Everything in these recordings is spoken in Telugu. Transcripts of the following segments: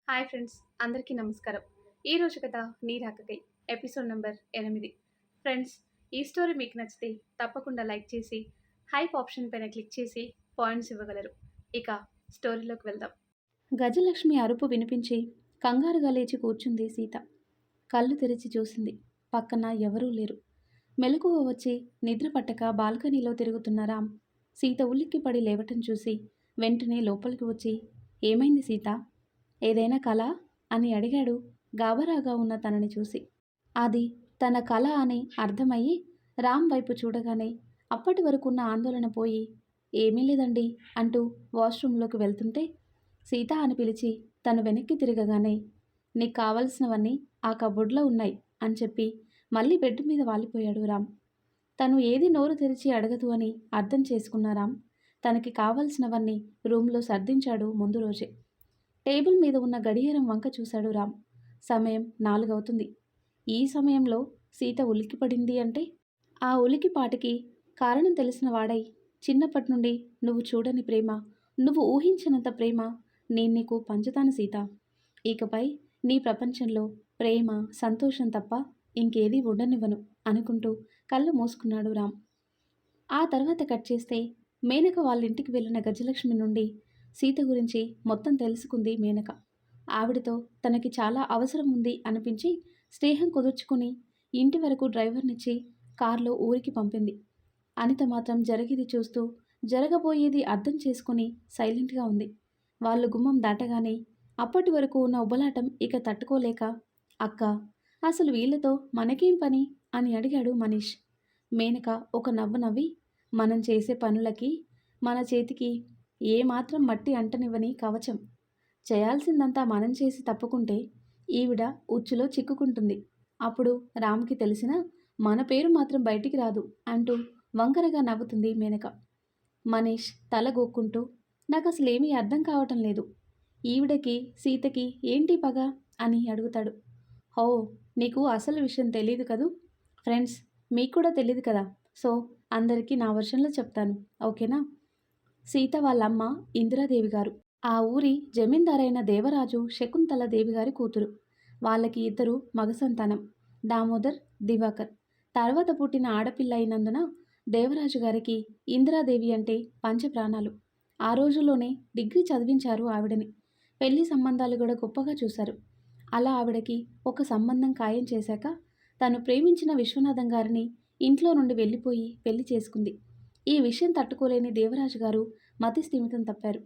హాయ్ ఫ్రెండ్స్, అందరికీ నమస్కారం. ఈరోజు కథ నీ రాకకై ఎపిసోడ్ నెంబర్ 8. ఫ్రెండ్స్, ఈ స్టోరీ మీకు నచ్చితే తప్పకుండా లైక్ చేసి హైప్ ఆప్షన్ పైన క్లిక్ చేసి పాయింట్స్ ఇవ్వగలరు. ఇక స్టోరీలోకి వెళ్దాం. గజలక్ష్మి అరుపు వినిపించి కంగారుగా లేచి కూర్చుంది సీత. కళ్ళు తెరిచి చూసింది. పక్కన ఎవరూ లేరు. మెలకువ వచ్చి నిద్ర పట్టక బాల్కనీలో తిరుగుతున్న రామ్ సీత ఉలిక్కిపడి లేవటం చూసి వెంటనే లోపలికి వచ్చి, ఏమైంది సీత? ఏదైనా కల అని అడిగాడు గాబరాగా ఉన్న తనని చూసి. అది తన కల అని అర్థమయ్యి రామ్ వైపు చూడగానే అప్పటి వరకున్న ఆందోళన పోయి, ఏమీ లేదండి అంటూ వాష్రూంలోకి వెళ్తుంటే సీత అని పిలిచి తను వెనక్కి తిరగగానే, నీకు కావలసినవన్నీ ఆ కబోర్డ్లో ఉన్నాయి అని చెప్పి మళ్ళీ బెడ్ మీద వాలిపోయాడు రామ్. తను ఏది నోరు తెరిచి అడగదు అని అర్థం చేసుకున్న రామ్ తనకి కావలసినవన్నీ రూమ్లో సర్దించాడు ముందు రోజే. టేబుల్ మీద ఉన్న గడియారం వంక చూశాడు రామ్. సమయం 4 అవుతుంది. ఈ సమయంలో సీత ఉలిక్కిపడింది అంటే ఆ ఉలికిపాటికి కారణం తెలిసిన వాడై, చిన్నప్పటి నుండి నువ్వు చూడని ప్రేమ, నువ్వు ఊహించినంత ప్రేమ నేను నీకు పంచుతాను సీత. ఇకపై నీ ప్రపంచంలో ప్రేమ, సంతోషం తప్ప ఇంకేదీ ఉండనివ్వను అనుకుంటూ కళ్ళు మూసుకున్నాడు రామ్. ఆ తర్వాత కట్ చేస్తే మేనక వాళ్ళ ఇంటికి వెళ్ళిన గజలక్ష్మి నుండి సీత గురించి మొత్తం తెలుసుకుంది మేనక. ఆవిడతో తనకి చాలా అవసరం ఉంది అనిపించి స్నేహం కుదుర్చుకుని ఇంటి వరకు డ్రైవర్నిచ్చి కారులో ఊరికి పంపింది. అనిత మాత్రం జరిగేది చూస్తూ జరగబోయేది అర్థం చేసుకుని సైలెంట్గా ఉంది. వాళ్ళు గుమ్మం దాటగానే అప్పటి వరకు ఉన్న ఉబలాటం ఇక తట్టుకోలేక, అక్క, అసలు వీళ్ళతో మనకేం పని అని అడిగాడు మనీష్. మేనక ఒక నవ్వు నవ్వి, మనం చేసే పనులకి మన చేతికి ఏమాత్రం మట్టి అంటనివ్వని కవచం. చేయాల్సిందంతా మనం చేసి తప్పుకుంటే ఈవిడ ఉచ్చులో చిక్కుకుంటుంది. అప్పుడు రామ్కి తెలిసిన మన పేరు మాత్రం బయటికి రాదు అంటూ వంకరగా నవ్వుతుంది మేనక. మనీష్ తల గోక్కుంటూ, నాకు అసలు ఏమీ అర్థం కావటం లేదు. ఈవిడకి సీతకి ఏంటి పగ అని అడుగుతాడు. హో, నీకు అసలు విషయం తెలీదు కదూ. ఫ్రెండ్స్, మీకు కూడా తెలియదు కదా. సో అందరికీ నా వర్షన్లో చెప్తాను, ఓకేనా? సీత వాళ్ళమ్మ ఇందిరాదేవి గారు ఆ ఊరి జమీందారైన దేవరాజు శకుంతల దేవి గారి కూతురు. వాళ్ళకి 2 మగ సంతానం, దామోదర్, దివాకర్. తర్వాత పుట్టిన ఆడపిల్ల అయినందున దేవరాజు గారికి ఇందిరాదేవి అంటే పంచప్రాణాలు. ఆ రోజుల్లోనే డిగ్రీ చదివించారు ఆవిడని. పెళ్లి సంబంధాలు కూడా గొప్పగా చూశారు. అలా ఆవిడకి ఒక సంబంధం ఖాయం చేశాక తను ప్రేమించిన విశ్వనాథం గారిని ఇంట్లో నుండి వెళ్ళిపోయి పెళ్లి చేసుకుంది. ఈ విషయం తట్టుకోలేని దేవరాజు గారు మతి స్థిమితం తప్పారు.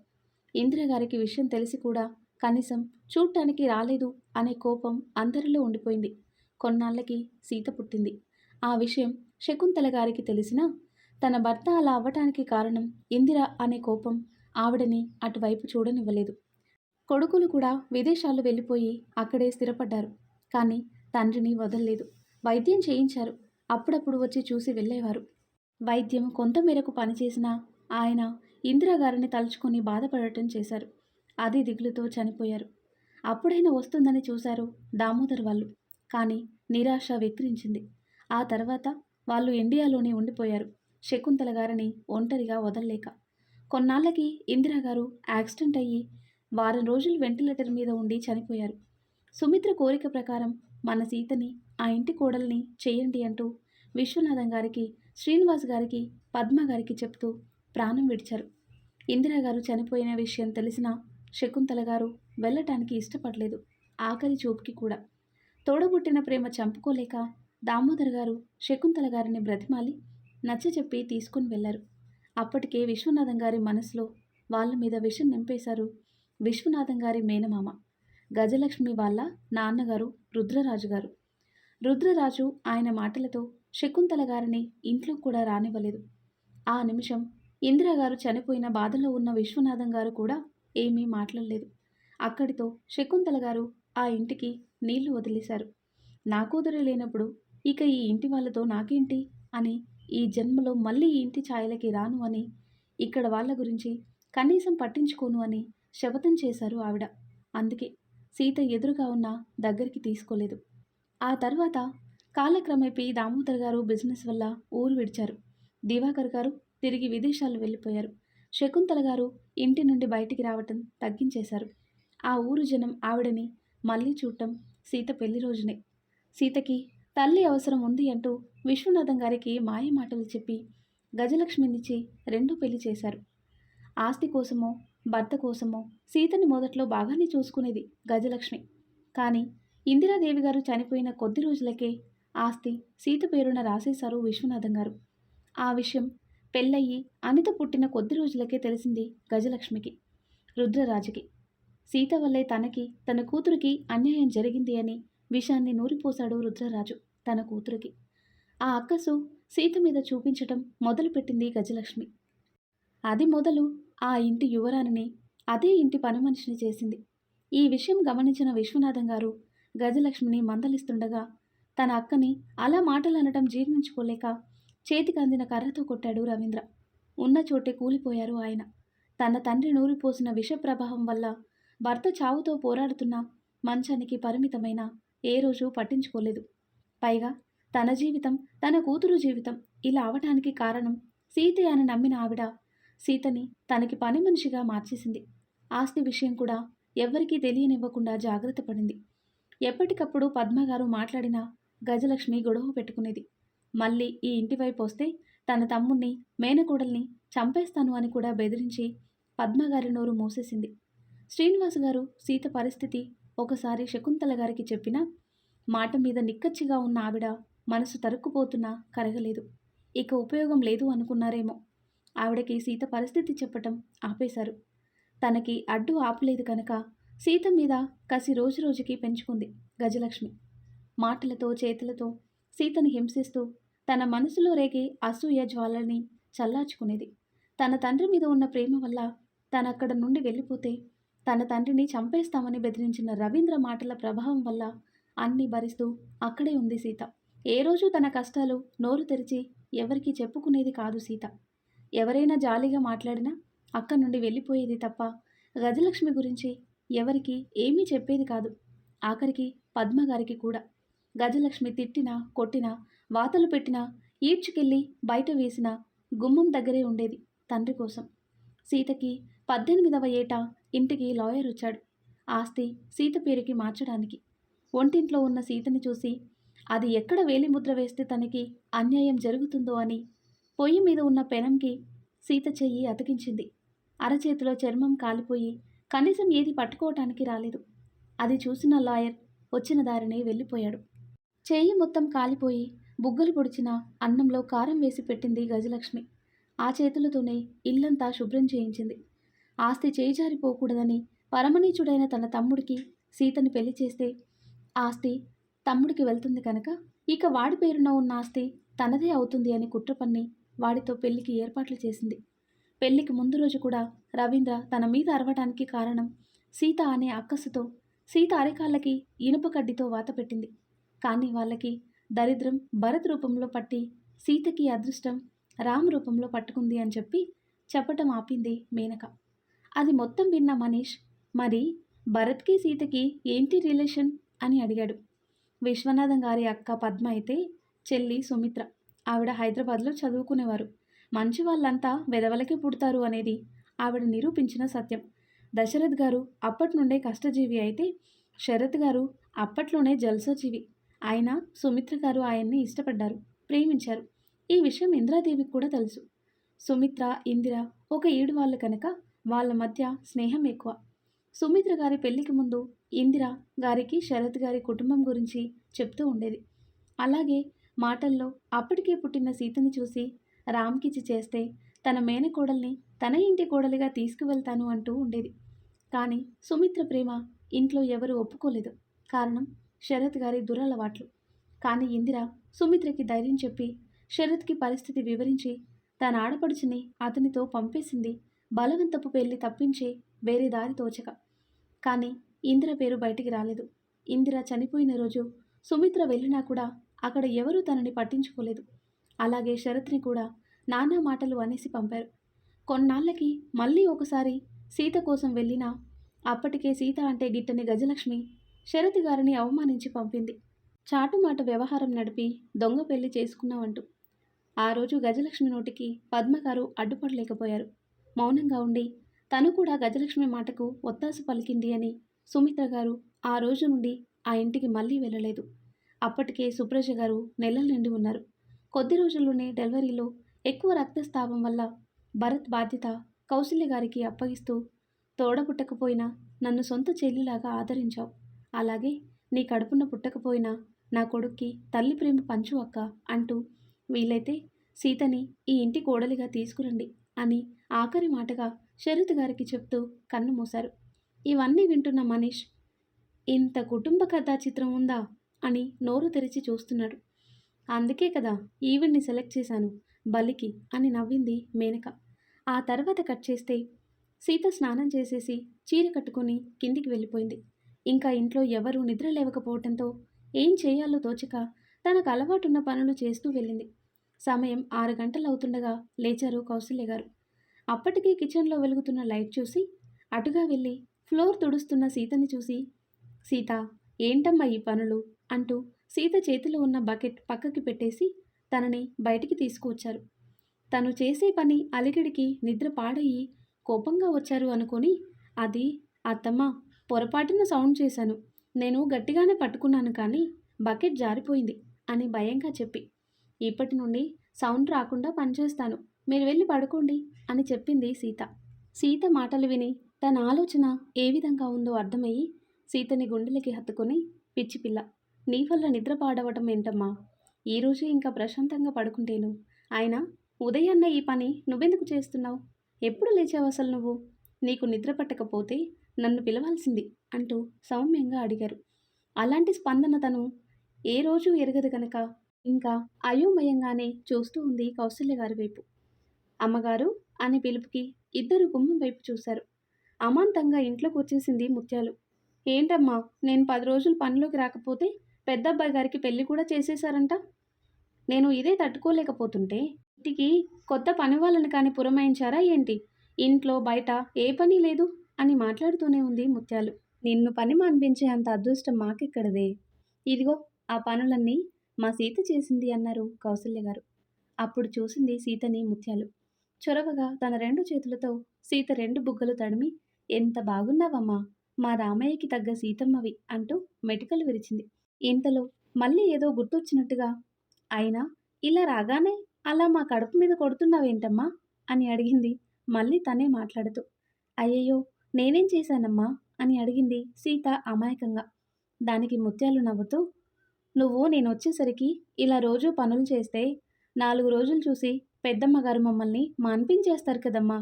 ఇందిరగారికి విషయం తెలిసి కూడా కనీసం చూడటానికి రాలేదు అనే కోపం అందరిలో ఉండిపోయింది. కొన్నాళ్ళకి సీత పుట్టింది. ఆ విషయం శకుంతల గారికి తెలిసినా తన భర్త అలా అవ్వటానికి కారణం ఇందిర అనే కోపం ఆవిడని అటువైపు చూడనివ్వలేదు. కొడుకులు కూడా విదేశాలు వెళ్ళిపోయి అక్కడే స్థిరపడ్డారు. కానీ తండ్రిని వదల్లేదు. వైద్యం చేయించారు. అప్పుడప్పుడు వచ్చి చూసి వెళ్ళేవారు. వైద్యం కొంతమేరకు పనిచేసినా ఆయన ఇందిరాగారిని తలుచుకొని బాధపడటం చేశారు. అది దిగులుతో చనిపోయారు. అప్పుడైనా వస్తుందని చూశారు దామోదర్ వాళ్ళు. కానీ నిరాశ వెక్కిరించింది. ఆ తర్వాత వాళ్ళు ఇండియాలోనే ఉండిపోయారు, శకుంతల గారిని ఒంటరిగా వదల్లేక. కొన్నాళ్ళకి ఇందిరాగారు యాక్సిడెంట్ అయ్యి వారం రోజులు వెంటిలేటర్ మీద ఉండి చనిపోయారు. సుమిత్ర కోరిక ప్రకారం మన సీతని ఆ ఇంటి కోడల్ని చేయండి అంటూ విశ్వనాథం గారికి, శ్రీనివాస్ గారికి, పద్మ గారికి చెప్తూ ప్రాణం విడిచారు. ఇందిరాగారు చనిపోయిన విషయం తెలిసిన శకుంతల గారు వెళ్ళటానికి ఇష్టపడలేదు, ఆఖరి చూపుకి కూడా. తోడబుట్టిన ప్రేమ చంపుకోలేక దామోదర్ గారు శకుంతల గారిని బ్రతిమాలి నచ్చచెప్పి తీసుకుని వెళ్ళారు. అప్పటికే విశ్వనాథం గారి మనసులో వాళ్ళ మీద విషం నింపేశారు విశ్వనాథం గారి మేనమామ, గజలక్ష్మి వాళ్ళ నాన్నగారు రుద్రరాజు గారు. రుద్రరాజు ఆయన మాటలతో శకుంతల గారిని ఇంట్లో కూడా రానివ్వలేదు. ఆ నిమిషం ఇందిరాగారు చనిపోయిన బాధలో ఉన్న విశ్వనాథం గారు కూడా ఏమీ మాట్లాడలేదు. అక్కడితో శకుంతల గారు ఆ ఇంటికి నీళ్లు వదిలేశారు. నా కూతురు లేనప్పుడు ఇక ఈ ఇంటి వాళ్ళతో నాకేంటి అని, ఈ జన్మలో మళ్ళీ ఈ ఇంటి ఛాయలకి రాను అని, ఇక్కడ వాళ్ళ గురించి కనీసం పట్టించుకోను అని శపథం చేశారు ఆవిడ. అందుకే సీత ఎదురుగా ఉన్న దగ్గరికి తీసుకోలేదు. ఆ తర్వాత కాలక్రమేపీ దామోదర్ గారు బిజినెస్ వల్ల ఊరు విడిచారు. దివాకర్ గారు తిరిగి విదేశాలు వెళ్ళిపోయారు. శకుంతల గారు ఇంటి నుండి బయటికి రావటం తగ్గించేశారు. ఆ ఊరు జనం ఆవిడని మళ్ళీ చూడటం సీత పెళ్లి రోజునే. సీతకి తల్లి అవసరం ఉంది అంటూ విశ్వనాథం గారికి మాయ మాటలు చెప్పి గజలక్ష్మినిచ్చి రెండో పెళ్లి చేశారు. ఆస్తి కోసమో భర్త కోసమో సీతని మొదట్లో బాగానే చూసుకునేది గజలక్ష్మి. కానీ ఇందిరాదేవి గారు చనిపోయిన కొద్ది రోజులకే ఆస్తి సీత పేరున రాసేశారు విశ్వనాథం గారు. ఆ విషయం పెళ్ళయ్యి అనిత పుట్టిన కొద్ది రోజులకే తెలిసింది గజలక్ష్మికి, రుద్రరాజుకి. సీత వల్లే తనకి తన కూతురికి అన్యాయం జరిగింది అని విషాన్ని నూరిపోశాడు రుద్రరాజు తన కూతురికి. ఆ అక్కసు సీత మీద చూపించటం మొదలుపెట్టింది గజలక్ష్మి. అది మొదలు ఆ ఇంటి యువరాణిని, అదే ఇంటి పనిమనిషిని చేసింది. ఈ విషయం గమనించిన విశ్వనాథం గారు గజలక్ష్మిని మందలిస్తుండగా తన అక్కని అలా మాటలనటం జీర్ణించుకోలేక చేతికి అందిన కర్రతో కొట్టాడు రవీంద్ర. ఉన్న చోటే కూలిపోయారు ఆయన. తన తండ్రి నూరిపోసిన విష ప్రభావం వల్ల భర్త చావుతో పోరాడుతున్న మంచానికి పరిమితమైన ఏ రోజు పట్టించుకోలేదు. పైగా తన జీవితం, తన కూతురు జీవితం ఇలా అవటానికి కారణం సీతే అని నమ్మిన ఆవిడ సీతని తనకి పని మనిషిగా మార్చేసింది. ఆస్తి విషయం కూడా ఎవ్వరికీ తెలియనివ్వకుండా జాగ్రత్త పడింది. ఎప్పటికప్పుడు పద్మగారు మాట్లాడినా గజలక్ష్మి గొడవ పెట్టుకునేది. మళ్ళీ ఈ ఇంటి వైపు వస్తే తన తమ్ముణ్ణి, మేనకోడల్ని చంపేస్తాను అని కూడా బెదిరించి పద్మగారి నోరు మూసేసింది. శ్రీనివాస్ గారు సీత పరిస్థితి ఒకసారి శకుంతల గారికి చెప్పినా మాట మీద నిక్కచ్చిగా ఉన్న ఆవిడ మనసు తరుక్కుపోతున్నా కరగలేదు. ఇక ఉపయోగం లేదు అనుకున్నారేమో. ఆవిడకి సీత పరిస్థితి చెప్పటం ఆపేశారు. తనకి అడ్డు ఆపలేదు కనుక సీత మీద కసి రోజురోజుకి పెంచుకుంది గజలక్ష్మి. మాటలతో చేతులతో సీతని హింసిస్తూ తన మనసులో రేగే అసూయ జ్వాలని చల్లార్చుకునేది. తన తండ్రి మీద ఉన్న ప్రేమ వల్ల తనక్కడ నుండి వెళ్ళిపోతే తన తండ్రిని చంపేస్తామని బెదిరించిన రవీంద్ర మాటల ప్రభావం వల్ల అన్నీ భరిస్తూ అక్కడే ఉంది సీత. ఏ రోజు తన కష్టాలు నోరు తెరిచి ఎవరికీ చెప్పుకునేది కాదు సీత. ఎవరైనా జాలిగా మాట్లాడినా అక్క నుండి వెళ్ళిపోయేది తప్ప గజలక్ష్మి గురించి ఎవరికి ఏమీ చెప్పేది కాదు. ఆఖరికి పద్మగారికి కూడా. గజలక్ష్మి తిట్టినా కొట్టినా వాతలు పెట్టినా ఈడ్చుకెళ్ళి బయట వేసిన గుమ్మం దగ్గరే ఉండేది తండ్రి కోసం. సీతకి 18వ ఏట ఇంటికి లాయర్ వచ్చాడు ఆస్తి సీత పేరుకి మార్చడానికి. ఒంటింట్లో ఉన్న సీతని చూసి అది ఎక్కడ వేలిముద్ర వేస్తే తనకి అన్యాయం జరుగుతుందో అని పొయ్యి మీద ఉన్న పెనంకి సీత చెయ్యి అతికించింది. అరచేతిలో చర్మం కాలిపోయి కనీసం ఏది పట్టుకోవటానికి రాలేదు. అది చూసిన లాయర్ వచ్చిన దారినే వెళ్ళిపోయాడు. చెయ్యి మొత్తం కాలిపోయి బుగ్గలు పొడిచిన అన్నంలో కారం వేసి పెట్టింది గజలక్ష్మి. ఆ చేతులతోనే ఇల్లంతా శుభ్రం చేయించింది. ఆస్తి చేయిజారిపోకూడదని పరమనీచుడైన తన తమ్ముడికి సీతని పెళ్లి చేస్తే ఆస్తి తమ్ముడికి వెళ్తుంది కనుక ఇక వాడి పేరున ఉన్న ఆస్తి తనదే అవుతుంది అని కుట్ర పన్ని వాడితో పెళ్లికి ఏర్పాట్లు చేసింది. పెళ్లికి ముందు రోజు కూడా రవీంద్ర తన మీద అరవటానికి కారణం సీత అనే అక్కసుతో సీత అరికాళ్ళకి ఇనుప కడ్డితో వాత పెట్టింది. కానీ వాళ్ళకి దరిద్రం భరత్ రూపంలో పట్టి సీతకి అదృష్టం రామ్ రూపంలో పట్టుకుంది అని చెప్పటం ఆపింది మేనక. అది మొత్తం విన్న మనీష్, మరి భరత్కి సీతకి ఏంటి రిలేషన్ అని అడిగాడు. విశ్వనాథం గారి అక్క పద్మ అయితే చెల్లి సుమిత్ర. ఆవిడ హైదరాబాద్లో చదువుకునేవారు. మంచి వాళ్ళంతా వెధవలకే పుడతారు అనేది ఆవిడ నిరూపించిన సత్యం. దశరథ్ గారు అప్పటి నుండే కష్టజీవి అయితే శరత్ గారు అప్పట్లోనే జల్సాజీవి. అయినా సుమిత్ర గారు ఆయన్ని ఇష్టపడ్డారు, ప్రేమించారు. ఈ విషయం ఇందిరాదేవికి కూడా తెలుసు. సుమిత్ర, ఇందిర ఒక ఈడు వాళ్ళు కనుక వాళ్ళ మధ్య స్నేహం ఎక్కువ. సుమిత్ర గారి పెళ్లికి ముందు ఇందిర గారికి శరత్ గారి కుటుంబం గురించి చెప్తూ ఉండేది. అలాగే మాటల్లో అప్పటికే పుట్టిన సీతని చూసి రామ్కిచ్చి చేస్తే తన మేనకోడల్ని తన ఇంటి కోడలిగా తీసుకువెళ్తాను అంటూ ఉండేది. కానీ సుమిత్ర ప్రేమ ఇంట్లో ఎవరు ఒప్పుకోలేదు. కారణం శరత్ గారి దురలవాట్లు. కానీ ఇందిర సుమిత్రకి ధైర్యం చెప్పి శరత్కి పరిస్థితి వివరించి తన ఆడపడుచుని అతనితో పంపేసింది బలవంతపు పెళ్లి తప్పించి వేరే దారి తోచక. కానీ ఇందిర పేరు బయటికి రాలేదు. ఇందిర చనిపోయిన రోజు సుమిత్ర వెళ్ళినా కూడా అక్కడ ఎవరూ తనని పట్టించుకోలేదు. అలాగే శరత్ని కూడా నానా మాటలు అనేసి పంపారు. కొన్నాళ్ళకి మళ్ళీ ఒకసారి సీత కోసం వెళ్ళినా అప్పటికే సీత అంటే గిట్టని గజలక్ష్మి శరత్ గారిని అవమానించి పంపింది. చాటుమాట వ్యవహారం నడిపి దొంగ పెళ్లి చేసుకున్నావంటూ. ఆ రోజు గజలక్ష్మి నోటికి పద్మగారు అడ్డుపడలేకపోయారు. మౌనంగా ఉండి తను కూడా గజలక్ష్మి మాటకు ఒత్తాసు పలికింది అని సుమిత్ర గారు ఆ రోజు నుండి ఆ ఇంటికి మళ్ళీ వెళ్ళలేదు. అప్పటికే సుప్రజ గారు నెలల నిండి ఉన్నారు. కొద్ది రోజుల్లోనే డెలివరీలో ఎక్కువ రక్తస్రావం వల్ల భరత్ బాధ్యత కౌసల్య గారికి అప్పగిస్తూ, తోడబుట్టకపోయినా నన్ను సొంత చెల్లిలాగా ఆదరించావు. అలాగే నీ కడుపున పుట్టకపోయినా నా కొడుక్కి తల్లి ప్రేమ పంచు అక్క అంటూ, వీలైతే సీతని ఈ ఇంటి కోడలిగా తీసుకురండి అని ఆఖరి మాటగా శరత్ గారికి చెప్తూ కన్ను మూశారు. ఇవన్నీ వింటున్న మనీష్, ఇంత కుటుంబ కథా చిత్రం ఉందా అని నోరు తెరిచి చూస్తున్నాడు. అందుకే కదా ఈవిడ్ని సెలెక్ట్ చేశాను బలికి అని నవ్వింది మేనక. ఆ తర్వాత కట్ చేస్తే సీత స్నానం చేసేసి చీర కట్టుకుని కిందికి వెళ్ళిపోయింది. ఇంకా ఇంట్లో ఎవరూ నిద్ర లేవకపోవడంతో ఏం చేయాలో తోచక తనకు అలవాటున్న పనులు చేస్తూ వెళ్ళింది. సమయం 6 గంటలవుతుండగా లేచారు కౌసల్య గారు. అప్పటికే కిచెన్లో వెలుగుతున్న లైట్ చూసి అటుగా వెళ్ళి ఫ్లోర్ తుడుస్తున్న సీతని చూసి, సీత, ఏంటమ్మా ఈ పనులు అంటూ సీత చేతిలో ఉన్న బకెట్ పక్కకి పెట్టేసి తనని బయటికి తీసుకువచ్చారు. తను చేసే పని అలికిడికి నిద్ర పాడయి కోపంగా వచ్చారు అనుకొని, అది అత్తమ్మ, పొరపాటున సౌండ్ చేశాను, నేను గట్టిగానే పట్టుకున్నాను కానీ బకెట్ జారిపోయింది అని భయంగా చెప్పి, ఇప్పటి నుండి సౌండ్ రాకుండా పనిచేస్తాను, మీరు వెళ్ళి పడుకోండి అని చెప్పింది సీత. సీత మాటలు విని తన ఆలోచన ఏ విధంగా ఉందో అర్థమయ్యి సీతని గుండెలకి హత్తుకొని, పిచ్చిపిల్ల, నీ వల్ల నిద్ర పాడవటం ఏంటమ్మా, ఈరోజు ఇంకా ప్రశాంతంగా పడుకుంటేను, అయినా ఉదయాన్నే ఈ పని నువ్వెందుకు చేస్తున్నావు, ఎప్పుడు లేచావు అసలు నువ్వు, నీకు నిద్ర పట్టకపోతే నన్ను పిలవాల్సింది అంటూ సౌమ్యంగా అడిగారు. అలాంటి స్పందన తను ఏ రోజు ఎరగదు కనుక ఇంకా అయోమయంగానే చూస్తూ ఉంది కౌసల్య గారి వైపు. అమ్మగారు అని పిలుపుకి ఇద్దరు గుమ్మం వైపు చూశారు. అమాంతంగా ఇంట్లోకి వచ్చేసింది ముత్యాలు. ఏంటమ్మా, నేను 10 రోజులు పనిలోకి రాకపోతే పెద్దబ్బాయి గారికి పెళ్లి కూడా చేసేశారంట. నేను ఇదే తట్టుకోలేకపోతుంటే ఇంటికి కొత్త పని వాళ్ళని కానీ పురమాయించారా ఏంటి, ఇంట్లో బయట ఏ పని లేదు అని మాట్లాడుతూనే ఉంది ముత్యాలు. నిన్ను పని మాన్పించే అంత అదృష్టం మాకెక్కడదే, ఇదిగో ఆ పనులన్నీ మా సీత చేసింది అన్నారు కౌసల్య గారు. అప్పుడు చూసింది సీతని ముత్యాలు. చొరవగా తన 2 చేతులతో సీత 2 బుగ్గలు తడిమి, ఎంత బాగున్నావమ్మా, మా రామయ్యకి తగ్గ సీతమ్మవి అంటూ మెటికలు విరిచింది. ఇంతలో మళ్ళీ ఏదో గుర్తొచ్చినట్టుగా, అయినా ఇలా రాగానే అలా మా కడుపు మీద కొడుతున్నావేంటమ్మా అని అడిగింది మళ్ళీ తనే మాట్లాడుతూ. అయ్యయ్యో, నేనేం చేశానమ్మా అని అడిగింది సీత అమాయకంగా. దానికి ముత్యాలు నవ్వుతూ, నువ్వు నేనొచ్చేసరికి ఇలా రోజూ పనులు చేస్తే 4 రోజులు చూసి పెద్దమ్మగారు మమ్మల్ని మాన్పించేస్తారు కదమ్మా,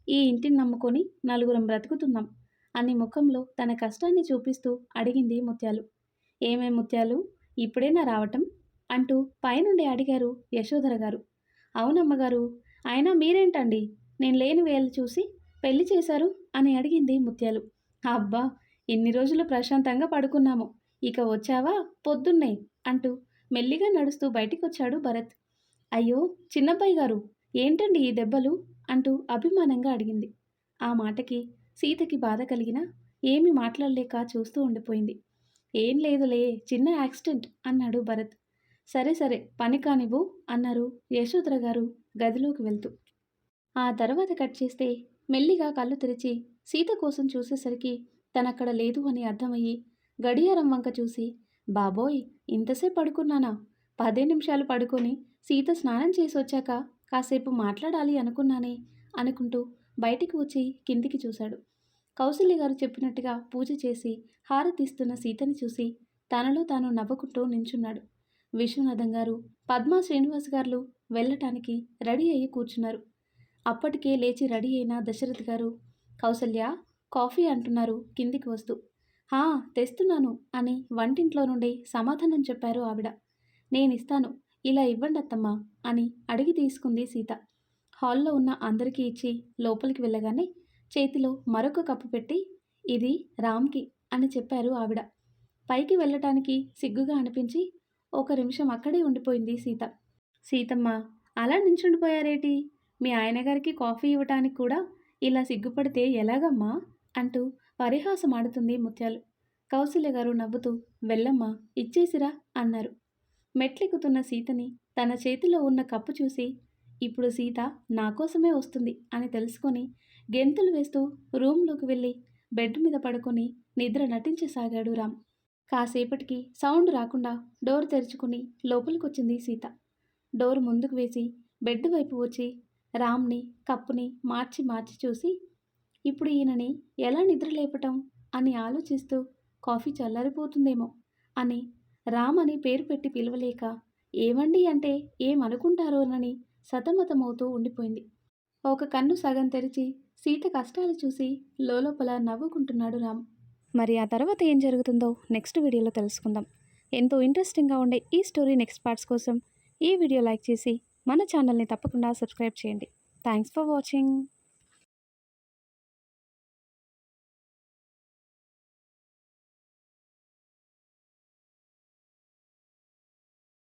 ఈ ఇంటిని నమ్ముకొని నలుగురం బ్రతుకుతున్నాం అని ముఖంలో తన కష్టాన్ని చూపిస్తూ అడిగింది ముత్యాలు. ఏమే ముత్యాలు, ఇప్పుడేనా రావటం అంటూ పైనుండి అడిగారు యశోధర గారు. అవునమ్మగారు, అయినా మీరేంటండి నేను లేని వేళ చూసి పెళ్లి చేశారు అని అడిగింది ముత్యాలు. అబ్బా, ఇన్ని రోజులు ప్రశాంతంగా పడుకున్నాము, ఇక వచ్చావా పొద్దున్నే అంటూ మెల్లిగా నడుస్తూ బయటికొచ్చాడు భరత్. అయ్యో చిన్నబ్బాయి గారు, ఏంటండి ఈ దెబ్బలు అంటూ అభిమానంగా అడిగింది. ఆ మాటకి సీతకి బాధ కలిగినా ఏమీ మాట్లాడలేక చూస్తూ ఉండిపోయింది. ఏం లేదులే, చిన్న యాక్సిడెంట్ అన్నాడు భరత్. సరే సరే పని కానివ్వు అన్నారు యశోధర గారు గదిలోకి వెళ్తూ. ఆ తర్వాత కట్ చేస్తే మెల్లిగా కళ్ళు తెరిచి సీత కోసం చూసేసరికి తనక్కడ లేదు అని అర్థమయ్యి గడియారం వంక చూసి, బాబోయ్, ఇంతసేపు పడుకున్నానా, 10 నిమిషాలు పడుకొని సీత స్నానం చేసి వచ్చాక కాసేపు మాట్లాడాలి అనుకున్నానే అనుకుంటూ బయటికి వచ్చి కిందికి చూశాడు. కౌసల్య గారు చెప్పినట్టుగా పూజ చేసి హారతిస్తున్న సీతని చూసి తనలో తాను నవ్వుకుంటూ నించున్నాడు. విశ్వనాథం గారు, పద్మా శ్రీనివాస్ గారు వెళ్ళటానికి రెడీ అయ్యి కూర్చున్నారు. అప్పటికే లేచి రెడీ అయిన దశరథ్ గారు, కౌసల్య, కాఫీ అంటున్నారు కిందికి వస్తూ. హా, తెస్తున్నాను అని వంటింట్లో నుండి సమాధానం చెప్పారు ఆవిడ. నేనిస్తాను, ఇలా ఇవ్వండి అత్తమ్మా అని అడిగి తీసుకుంది సీత. హాల్లో ఉన్న అందరికీ ఇచ్చి లోపలికి వెళ్ళగానే చేతిలో మరొక కప్పు పెట్టి, ఇది రామ్కి అని చెప్పారు ఆవిడ. పైకి వెళ్ళటానికి సిగ్గుగా అనిపించి 1 నిమిషం అక్కడే ఉండిపోయింది సీత. సీతమ్మ, అలా నించుండిపోయారేటి, మీ ఆయనగారికి కాఫీ ఇవ్వటానికి కూడా ఇలా సిగ్గుపడితే ఎలాగమ్మా అంటూ పరిహాసమాడుతుంది ముత్యాలు. కౌసల్య గారు నవ్వుతూ, వెళ్ళమ్మా, ఇచ్చేసిరా అన్నారు. మెట్లెక్కుతున్న సీతని తన చేతిలో ఉన్న కప్పు చూసి, ఇప్పుడు సీత నా కోసమే వస్తుంది అని తెలుసుకొని గెంతులు వేస్తూ రూమ్లోకి వెళ్ళి బెడ్ మీద పడుకొని నిద్ర నటించసాగాడు రామ్. కాసేపటికి సౌండ్ రాకుండా డోర్ తెరుచుకుని లోపలికొచ్చింది సీత. డోర్ ముందుకు వేసి బెడ్ వైపు వచ్చి రామ్ని కప్పుని మార్చి మార్చి చూసి ఇప్పుడు ఈయనని ఎలా నిద్ర లేపటం అని ఆలోచిస్తూ కాఫీ చల్లారిపోతుందేమో అని రామ్ అని పేరు పెట్టి పిలవలేక ఏమండి అంటే ఏమనుకుంటారోనని సతమతమవుతూ ఉండిపోయింది. ఒక కన్ను సగం తెరిచి సీత కష్టాలు చూసి లోలోపల నవ్వుకుంటున్నాడు రామ్. మరి ఆ తర్వాత ఏం జరుగుతుందో నెక్స్ట్ వీడియోలో తెలుసుకుందాం. ఎంతో ఇంట్రెస్టింగ్గా ఉండే ఈ స్టోరీ నెక్స్ట్ పార్ట్స్ కోసం ఈ వీడియో లైక్ చేసి మన ఛానల్ని తప్పకుండా సబ్స్క్రైబ్ చేయండి. Thanks for watching.